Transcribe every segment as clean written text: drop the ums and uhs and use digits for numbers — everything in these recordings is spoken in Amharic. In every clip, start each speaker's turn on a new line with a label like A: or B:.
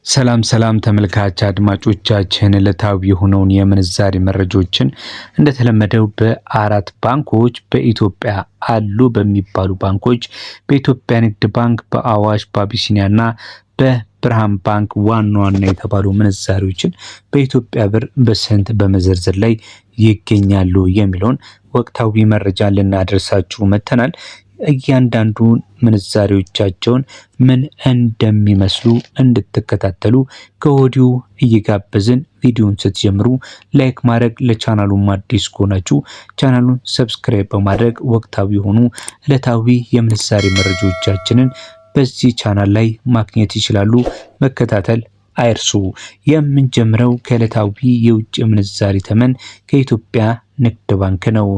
A: ሰላም ተመልካች አድማጮቻችን ዕለታዊ የሆነውን የምንዛሬ መረጃዎችን እንደተለመደው በአራት ባንኮች በኢትዮጵያ አሉ በሚባሉ ባንኮች በኢትዮጵያ ንግድ ባንክ፣ በአዋሽ፣ በአቢሲኒያና በብርሃን ባንክ ዋና የተባሉ ምንዛሬዎችን በኢትዮጵያ ብር በስንት በመዘርዘር ላይ ይገኛሉ የሚለውን ወቅታዊ መረጃ ልናደርሳችሁ መተናል። እያንዳንዱ ምንዛሬዎቻቸውን ምን እንደሚመስሉ እንድትከታተሉ ከወዲሁ እየጋበዝን ቪዲዮውን ስትጀምሩ ላይክ ማድረግ፣ ለቻናሉም አዲስ ከሆናችሁ ቻናሉን ሰብስክራይብ በማድረግ ወቅታዊ የሆኑ ዕለታዊ የምንዛሬ መረጃዎቻችንን በዚህ ቻናል ላይ ማግኘት ይችላሉ። መከታተል አይርሱ። የምንጀምረው ከዕለታዊ የውጭ ምንዛሬ ተመን ከኢትዮጵያ ንግድ ባንክ ነው።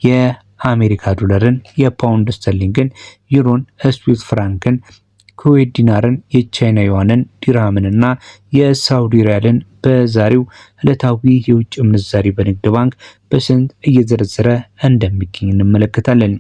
A: የአሜሪካ ዶላርን፣ የፓውንድ ስተርሊንግን፣ ዩሮን፣ ስዊስ ፍራንክን፣ ኩዌት ዲናርን፣ የቻይና ዩዋንን፣ ዲርሃምንና የሳውዲ ሪያልን በዛሬው ዕለታዊ የውጭ ምንዛሬ በንግድ ባንክ በስንት እየዘረዘረ እንደሚገኝ እንመለከታለን።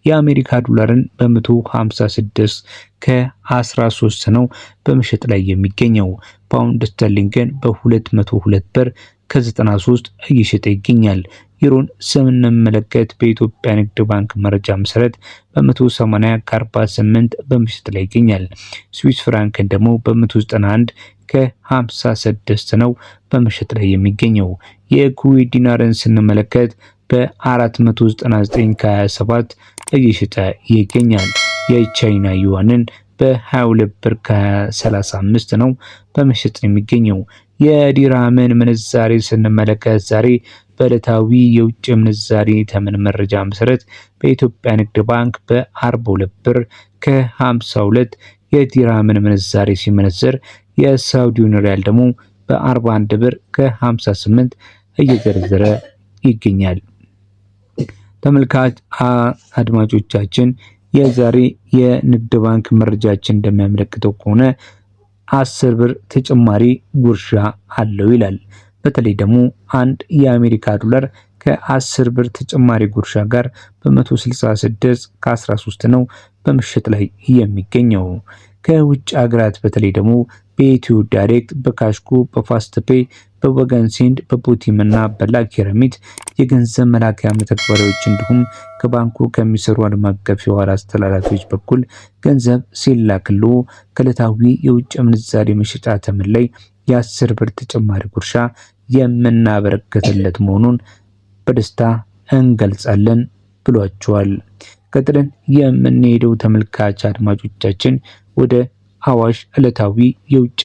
A: የአሜሪካ ዶላርን በ156 ከ13 ነው በመሸጥ ላይ የሚገኘው። ፓውንድ ስተርሊንግን በ202 ብር ከ93 እየሸጠ ይገኛል። ዩሮን ስንመለከት በኢትዮጵያ ንግድ ባንክ መረጃ መሰረት በ180 ከ48 በመሸጥ ላይ ይገኛል። ስዊስ ፍራንክን ደግሞ በ191 ከ56 ነው በመሸጥ ላይ የሚገኘው። የኩዌት ዲናርን ስንመለከት በ499 ከ27 እየሸጠ ይገኛል። የቻይና ዩዋንን በ22 ብር ከ35 ነው በመሸጥ የሚገኘው። የዲርሃምን ምንዛሬ ስንመለከት ዛሬ በዕለታዊ የውጭ ምንዛሬ ተመን መረጃ መሰረት በኢትዮጵያ ንግድ ባንክ በ42 ብር ከ52 የዲርሃምን ምንዛሬ ሲመነዘር የሳውዲውን ሪያል ደግሞ በ41 ብር ከ58 እየዘረዘረ ይገኛል። ተመልካች አድማጮቻችን የዛሬ የንግድ ባንክ መረጃችን እንደሚያመለክተው ከሆነ 10 ብር ተጨማሪ ጉርሻ አለው ይላል። በተለይ ደግሞ አንድ የአሜሪካ ዶላር ከ10 ብር ተጨማሪ ጉርሻ ጋር በ166 ከ13 ነው በመሸጥ ላይ የሚገኘው። ከውጭ ሀገራት በተለይ ደግሞ በኢትዮ ዳይሬክት፣ በካሽኮ፣ በፋስትፔይ፣ በወገን ሴንድ፣ በቦቲም እና በላኪ ረሚት የገንዘብ መላኪያ መተግበሪያዎች እንዲሁም ከባንኩ ከሚሰሩ ዓለም አቀፍ የዋራ አስተላላፊዎች በኩል ገንዘብ ሲላክሉ ከዕለታዊ የውጭ ምንዛሬ መሸጫ ተመን ላይ የ10 ብር ተጨማሪ ጉርሻ የምናበረከትለት መሆኑን በደስታ እንገልጻለን ብሏቸዋል። ቀጥለን የምንሄደው ተመልካች አድማጮቻችን ወደ አዋሽ ዕለታዊ የውጭ